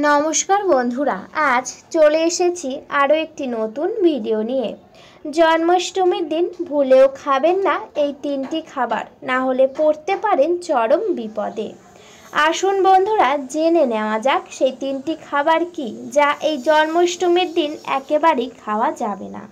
নমস্কার বন্ধুরা, আজ চলে এসেছি আরও একটি নতুন ভিডিও নিয়ে। জন্মাষ্টমীর দিন ভুলেও খাবেন না এই তিনটি খাবার, না হলে পড়তে পারেন চরম বিপদে। আসুন বন্ধুরা, জেনে নেওয়া যাক সেই তিনটি খাবার কি যা এই জন্মাষ্টমীর দিন একেবারেই খাওয়া যাবে না।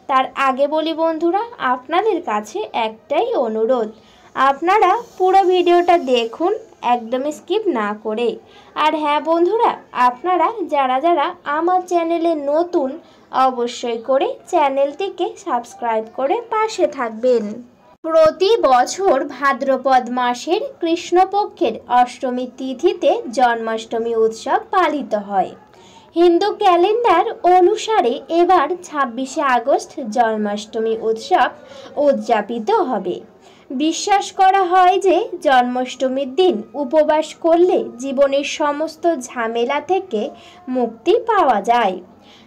তার আগে বলি বন্ধুরা, আপনাদের কাছে একটাই অনুরোধ, আপনারা পুরো ভিডিওটা দেখুন, একদম স্কিপ না করে। আর হ্যাঁ বন্ধুরা, আপনারা যারা যারা আমার চ্যানেলে নতুন, অবশ্যই করে চ্যানেলটিকে সাবস্ক্রাইব করে পাশে থাকবেন। প্রতি বছর ভাদ্রপদ মাসের কৃষ্ণপক্ষের অষ্টমী তিথিতে জন্মাষ্টমী উৎসব পালিত হয়। হিন্দু ক্যালেন্ডার অনুসারে এবার 26শে আগস্ট জন্মাষ্টমী উৎসব উদযাপিত হবে। বিশ্বাস করা হয় যে জন্মাষ্টমীর দিন উপবাস করলে জীবনের সমস্ত ঝামেলা থেকে মুক্তি পাওয়া যায়।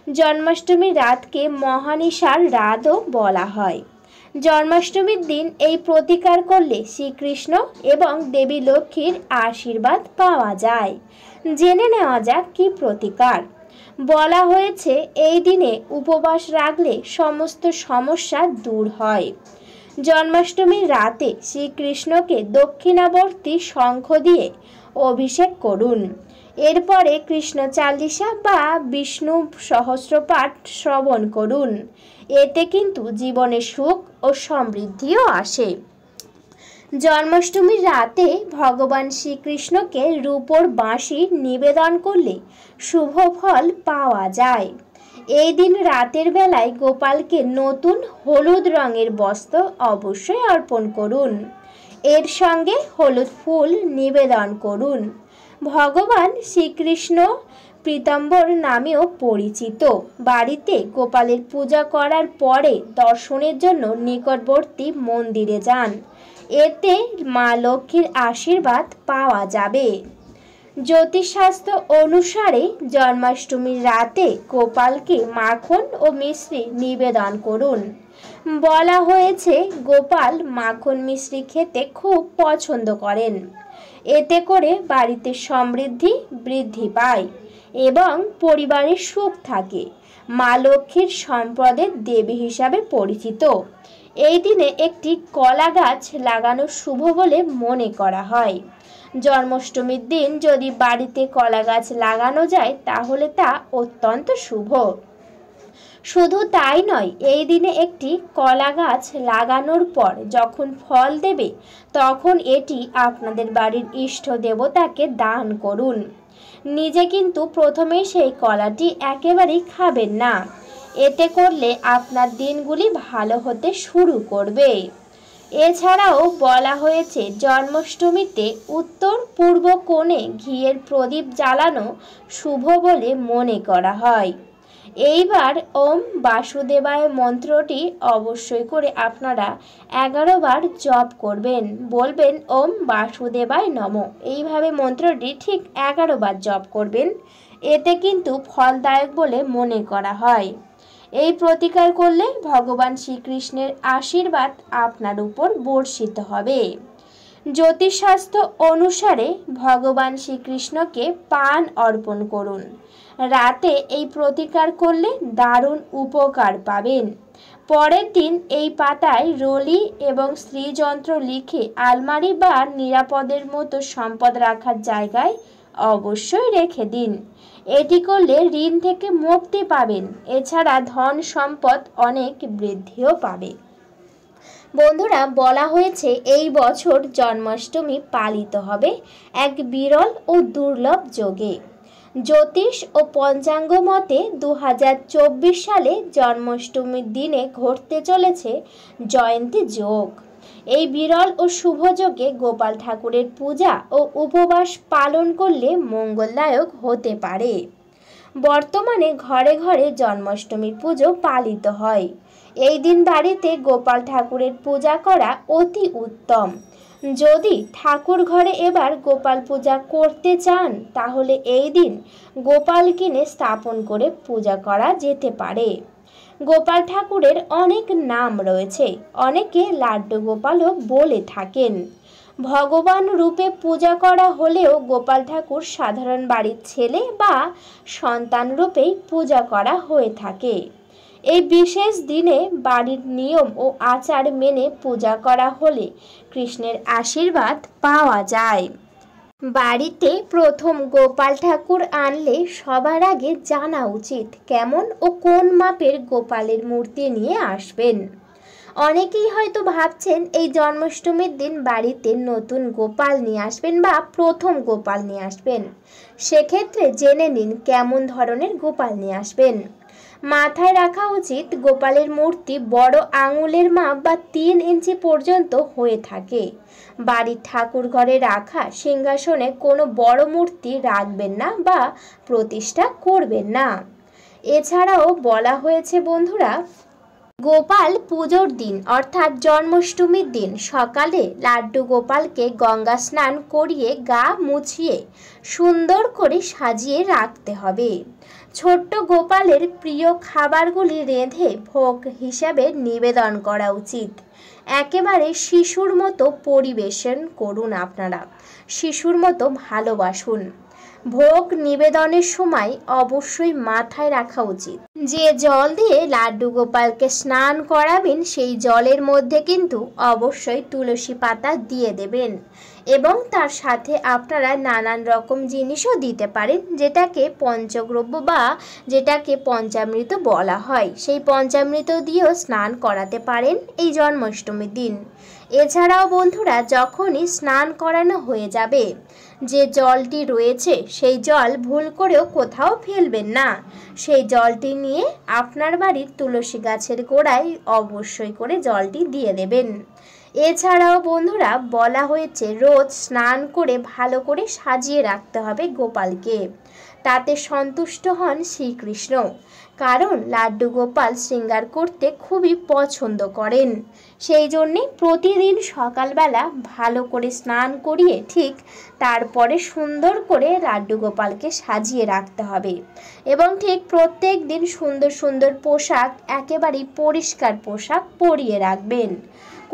জন্মাষ্টমীর রাতকে মহানিশার রাতও বলা হয়। জন্মাষ্টমীর দিন এই প্রতিকার করলে শ্রীকৃষ্ণ এবং দেবী লক্ষ্মীর আশীর্বাদ পাওয়া যায়। জেনে নেওয়া যাক কি প্রতিকার। বলা হয়েছে এই দিনে উপবাস রাখলে সমস্ত সমস্যা দূর হয়। জন্মাষ্টমীর রাতে শ্রীকৃষ্ণকে দক্ষিণাবর্তী শঙ্খ দিয়ে অভিষেক করুন। এরপরে কৃষ্ণ চালিসা বা বিষ্ণু সহস্রপাঠ শ্রবণ করুন। এতে কিন্তু জীবনে সুখ ও সমৃদ্ধিও আসে। জন্মাষ্টমীর রাতে ভগবান শ্রীকৃষ্ণকে রূপোর বাঁশি নিবেদন করলে শুভ ফল পাওয়া যায়। এই দিন রাতের বেলায় গোপালকে নতুন হলুদ রঙের বস্ত্র অবশ্যই অর্পণ করুন। এর সঙ্গে হলুদ ফুল নিবেদন করুন। ভগবান শ্রীকৃষ্ণ পীতাম্বর নামেও পরিচিত। বাড়িতে গোপালের পূজা করার পরে দর্শনের জন্য নিকটবর্তী মন্দিরে যান। এতে মা লক্ষ্মীর আশীর্বাদ পাওয়া যাবে। জ্যোতিষশাস্ত্র অনুসারে জন্মাষ্টমীর রাতে গোপালকে মাখন ও মিশ্রি নিবেদন করুন। বলা হয়েছে গোপাল মাখন মিশ্রি খেতে খুব পছন্দ করেন। এতে করে বাড়িতে সমৃদ্ধি বৃদ্ধি পায় এবং পরিবারে সুখ থাকে। মা লক্ষ্মীর সম্পদের দেবী হিসাবে পরিচিত। এই দিনে একটি কলা গাছ লাগানো শুভ বলে মনে করা হয়। জন্মাষ্টমীর দিন যদি বাড়িতে কলা গাছ লাগানো যায় তাহলে তা অত্যন্ত শুভ। শুধু তাই নয়, এই দিনে একটি কলা গাছ লাগানোর পর যখন ফল দেবে তখন এটি আপনাদের বাড়ির ইষ্ট দেবতাকে দান করুন। নিজে কিন্তু প্রথমেই সেই কলাটি একেবারেই খাবেন না। এতে করলে আপনার দিনগুলি ভালো হতে শুরু করবে। এছাড়াও বলা হয়েছে জন্মাষ্টমীতে উত্তর পূর্ব কোণে ঘিয়ের প্রদীপ জ্বালানো শুভ বলে মনে করা হয়। এইবার ওম বাসুদেবায় মন্ত্রটি অবশ্যই করে আপনারা 11 বার জপ করবেন। বলবেন ওম বাসুদেবায় নমঃ। এইভাবে মন্ত্রটি ঠিক 11 বার জপ করবেন। এতে কিন্তু ফলদায়ক বলে মনে করা হয়। এই প্রতিকার করলে ভগবান শ্রীকৃষ্ণের আশীর্বাদ আপনার উপর বর্ষিত হবে। জ্যোতিষশাস্ত্র অনুসারে ভগবান শ্রীকৃষ্ণকে পান অর্পণ করুন। রাতে এই প্রতিকার করলে দারুণ উপকার পাবেন। পরের দিন এই পাতায় রলি এবং শ্রীযন্ত্র লিখে আলমারি বা নিরাপদের মতো সম্পদ রাখার জায়গায় অবশ্যই রেখে দিন। এটি করলে ঋণ থেকে মুক্তি পাবেন। এছাড়া ধন সম্পদ অনেক বৃদ্ধিও পাবে। বন্ধুরা, বলা হয়েছে এই বছর জন্মাষ্টমী পালিত হবে এক বিরল ও দুর্লভ যোগে। জ্যোতিষ ও পঞ্চাঙ্গ মতে 2024 সালে জন্মাষ্টমীর দিনে ঘটতে চলেছে জয়ন্তী যোগ। এই বিরল ও শুভ যোগে গোপাল ঠাকুরের পূজা ও উপবাস পালন করলে মঙ্গলদায়ক হতে পারে। বর্তমানে ঘরে ঘরে জন্মাষ্টমীর পুজো পালিত হয়। এই দিন বাড়িতে গোপাল ঠাকুরের পূজা করা অতি উত্তম। যদি ঠাকুর ঘরে এবার গোপাল পূজা করতে চান তাহলে এই দিন গোপাল কিনে স্থাপন করে পূজা করা যেতে পারে। গোপাল ঠাকুরের অনেক নাম রয়েছে, অনেকে লাড্ডু গোপালও বলে থাকেন। ভগবান রূপে পূজা করা হলেও গোপাল ঠাকুর সাধারণ বাড়ির ছেলে বা সন্তান রূপেই পূজা করা হয়ে থাকে। এই বিশেষ দিনে বাড়ির নিয়ম ও আচার মেনে পূজা করা হলে কৃষ্ণের আশীর্বাদ পাওয়া যায়। বাড়িতে প্রথম গোপাল ঠাকুর আনলে সবার আগে জানা উচিত কেমন ও কোন মাপের গোপালের মূর্তি নিয়ে আসবেন। অনেকেই হয়তো ভাবছেন এই জন্মাষ্টমীর দিন বাড়িতে নতুন গোপাল নিয়ে আসবেন বা প্রথম গোপাল নিয়ে আসবেন। সেক্ষেত্রে জেনে নিন কেমন ধরনের গোপাল নিয়ে আসবেন। মাথায় রাখা উচিত গোপালের মূর্তি বড় আঙুলের মাপ বা 3 ইঞ্চি পর্যন্ত হয়ে থাকে। বাড়ির ঠাকুর ঘরে রাখা সিংহাসনে কোনো বড় মূর্তি রাখবেন না বা প্রতিষ্ঠা করবেন না। এছাড়াও বলা হয়েছে বন্ধুরা, গোপাল পুজোর দিন অর্থাৎ জন্মাষ্টমীর দিন সকালে লাড্ডু গোপালকে গঙ্গা স্নান করিয়ে গা মুছিয়ে সুন্দর করে সাজিয়ে রাখতে হবে। ছোট্ট গোপালের প্রিয় খাবারগুলি রেঁধে ভোগ হিসাবে নিবেদন করা উচিত। একেবারে শিশুর মতো পরিবেশন করুন, আপনারা শিশুর মতো ভালোবাসুন। ভোগ নিবেদনের সময় অবশ্যই মাথায় রাখা উচিত যে জল দিয়ে লাড্ডু গোপালকে স্নান করাবেন সেই জলের মধ্যে কিন্তু অবশ্যই তুলসী পাতা দিয়ে দেবেন এবং তার সাথে আপনারা নানান রকম জিনিসও দিতে পারেন, যেটাকে পঞ্চদ্রব্য বা যেটাকে পঞ্চামৃত বলা হয়। সেই পঞ্চামৃত দিয়েও স্নান করাতে পারেন এই জন্মাষ্টমীর দিন। এছাড়াও বন্ধুরা, যখনই স্নান করানো হয়ে যাবে যে জলটি রয়েছে সেই জল ভুল করেও কোথাও ফেলবেন না। সেই জলটি নিয়ে আপনার বাড়ির তুলসী গাছের গোড়ায় অবশ্যই করে জলটি দিয়ে দেবেন। এছাড়াও বন্ধুরা, বলা হয়েছে রোজ স্নান করে ভালো করে সাজিয়ে রাখতে হবে গোপালকে, তাতে সন্তুষ্ট হন শ্রীকৃষ্ণ। কারণ লাড্ডু গোপাল শৃঙ্গার করতে খুবই পছন্দ করেন। সেই জন্যে প্রতিদিন সকালবেলা ভালো করে স্নান করিয়ে ঠিক তারপরে সুন্দর করে লাড্ডু গোপালকে সাজিয়ে রাখতে হবে এবং ঠিক প্রত্যেক দিন সুন্দর সুন্দর পোশাক, একেবারেই পরিষ্কার পোশাক পরিয়ে রাখবেন।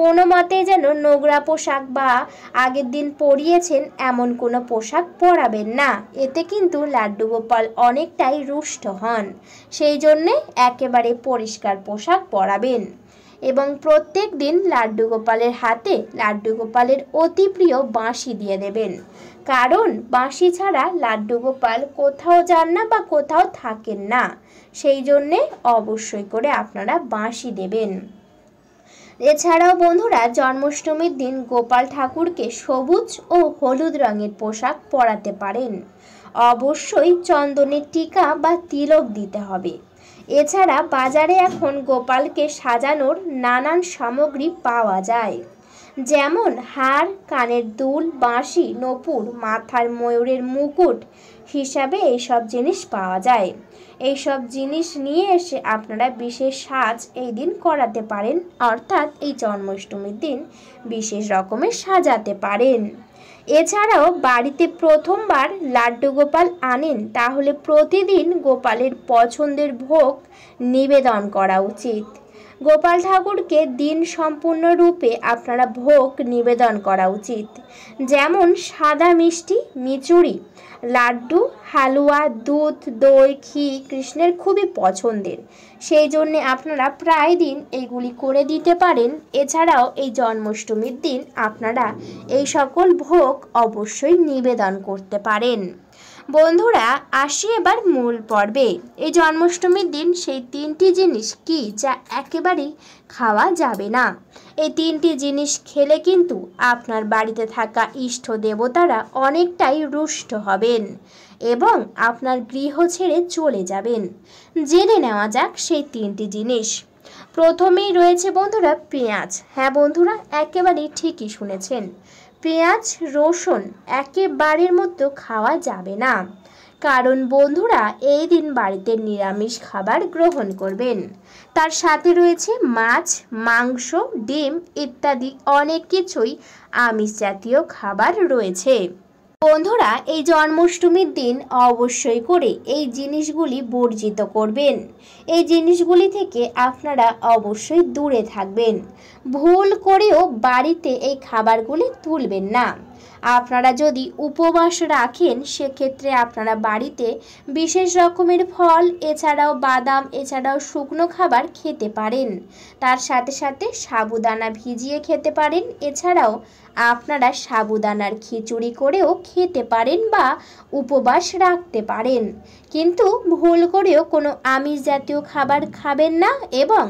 কোনো মতে যেন নোংরা পোশাক বা আগের দিন পরিয়েছেন এমন কোনো পোশাক পরাবেন না, এতে কিন্তু লাড্ডু গোপাল অনেকটাই রুষ্ট হন। সেই জন্যে একেবারে পরিষ্কার পোশাক পরাবেন এবং প্রত্যেক দিন লাড্ডু গোপালের হাতে লাড্ডু গোপালের অতি প্রিয় বাঁশি দিয়ে দেবেন। কারণ বাঁশি ছাড়া লাড্ডু গোপাল কোথাও যান না বা কোথাও থাকেন না, সেই জন্যে অবশ্যই করে আপনারা বাঁশি দেবেন। এছাড়াও বন্ধুরা, জন্মাষ্টমীর দিন গোপাল ঠাকুরকে সবুজ ও হলুদ রঙের পোশাক পরাতে পারেন। অবশ্যই চন্দনের টিকা বা তিলক দিতে হবে। এছাড়া বাজারে এখন গোপালকে সাজানোর নানান সামগ্রী পাওয়া যায়, যেমন হার, কানের দুল, বাঁশি, নূপুর, মাথার ময়ূরের মুকুট হিসাবে এইসব জিনিস পাওয়া যায়। এইসব জিনিস নিয়ে এসে আপনারা বিশেষ সাজ এই দিন করাতে পারেন, অর্থাৎ এই জন্মাষ্টমীর দিন বিশেষ রকমের সাজাতে পারেন। এছাড়াও বাড়িতে প্রথমবার লাড্ডু গোপাল আনেন তাহলে প্রতিদিন গোপালের পছন্দের ভোগ নিবেদন করা উচিত। গোপাল ঠাকুরকে দিন সম্পূর্ণরূপে আপনারা ভোগ নিবেদন করা উচিত, যেমন সাদা মিষ্টি, মিচুড়ি, লাড্ডু, হালুয়া, দুধ, দই, ঘি কৃষ্ণের খুবই পছন্দের। সেই জন্যে আপনারা প্রায় দিন এইগুলি করে দিতে পারেন। এছাড়াও এই জন্মাষ্টমীর দিন আপনারা এই সকল ভোগ অবশ্যই নিবেদন করতে পারেন। বন্ধুরা, আসি এবার মূল পর্বে। এই জন্মাষ্টমীর দিন সেই 3টি জিনিস কি যা একেবারেই খাওয়া যাবে না। এই 3টি জিনিস খেলে কিন্তু আপনার বাড়িতে থাকা ইষ্ট দেবতারা অনেকটাই রুষ্ট হবেন এবং আপনার গৃহ ছেড়ে চলে যাবেন। জেনে নেওয়া যাক সেই 3টি জিনিস। প্রথমেই রয়েছে বন্ধুরা পেঁয়াজ। হ্যাঁ বন্ধুরা, একেবারেই ঠিকই শুনেছেন, পেঁয়াজ রসুন একেবারের মতো খাওয়া যাবে না। কারণ বন্ধুরা, এই দিন বাড়িতে নিরামিষ খাবার গ্রহণ করবেন। তার সাথে রয়েছে মাছ, মাংস, ডিম ইত্যাদি অনেক কিছুই আমিষ জাতীয় খাবার রয়েছে। বন্ধুরা, এই জন্মাষ্টমীর দিন অবশ্যই করে এই জিনিসগুলি বর্জিত করবেন। এই জিনিসগুলি থেকে আপনারা অবশ্যই দূরে থাকবেন। ভুল করেও বাড়িতে এই খাবারগুলি তুলবেন না। আপনারা যদি উপবাস রাখেন সেক্ষেত্রে আপনারা বাড়িতে বিশেষ রকমের ফল, এছাড়াও বাদাম, এছাড়াও শুকনো খাবার খেতে পারেন। তার সাথে সাথে সাবুদানা ভিজিয়ে খেতে পারেন। এছাড়াও আপনারা সাবুদানার খিচুড়ি করেও খেতে পারেন বা উপবাস রাখতে পারেন। কিন্তু ভুল করেও কোনো আমিষ জাতীয় খাবার খাবেন না এবং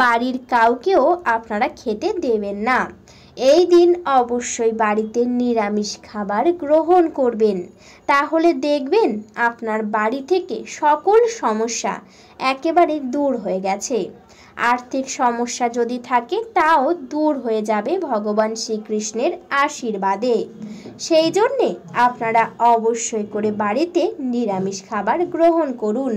বাড়ির কাউকেও আপনারা খেতে দেবেন না। এই দিন অবশ্যই বাড়িতে নিরামিষ খাবার গ্রহণ করবেন। তাহলে দেখবেন আপনার বাড়ি থেকে সকল সমস্যা একেবারে দূর হয়ে গেছে। আর্থিক সমস্যা যদি থাকে তাও দূর হয়ে যাবে ভগবান শ্রীকৃষ্ণের আশীর্বাদে। সেই জন্যে আপনারা অবশ্যই করে বাড়িতে নিরামিষ খাবার গ্রহণ করুন।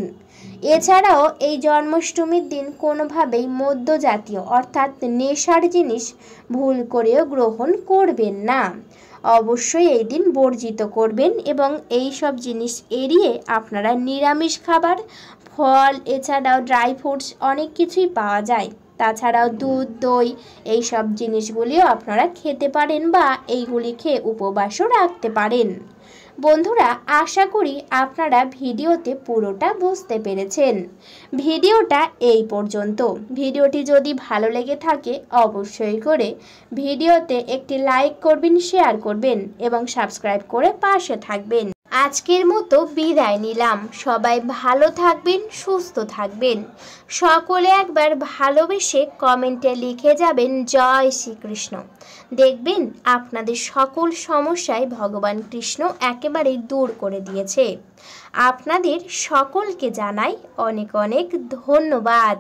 এছাড়াও এই জন্মাষ্টমীর দিন কোনোভাবেই মদ্য জাতীয় অর্থাৎ নেশার জিনিস ভুল করেও গ্রহণ করবেন না। অবশ্যই এই দিন বর্জিত করবেন এবং এই সব জিনিস এড়িয়ে আপনারা নিরামিষ খাবার, ফল, এছাড়াও ড্রাই ফ্রুটস অনেক কিছুই পাওয়া যায়। তাছাড়াও দুধ, দই এই সব জিনিসগুলিও আপনারা খেতে পারেন বা এইগুলি খেয়ে উপবাসও রাখতে পারেন। বন্ধুরা, আশা করি আপনারা ভিডিওতে পুরোটা বুঝতে পেরেছেন। ভিডিওটা এই পর্যন্ত। ভিডিওটি যদি ভালো লেগে থাকে অবশ্যই করে ভিডিওতে একটি লাইক করবেন, শেয়ার করবেন এবং সাবস্ক্রাইব করে পাশে থাকবেন। আজকের মতো বিদায় নিলাম। সবাই ভালো থাকবেন, সুস্থ থাকবেন। সকলে একবার ভালোবেসে কমেন্টে লিখে যাবেন জয় শ্রীকৃষ্ণ। দেখবেন আপনাদের সকল সমস্যায় ভগবান কৃষ্ণ একেবারে দূর করে দিয়েছে। আপনাদের সকলকে জানাই অনেক অনেক ধন্যবাদ।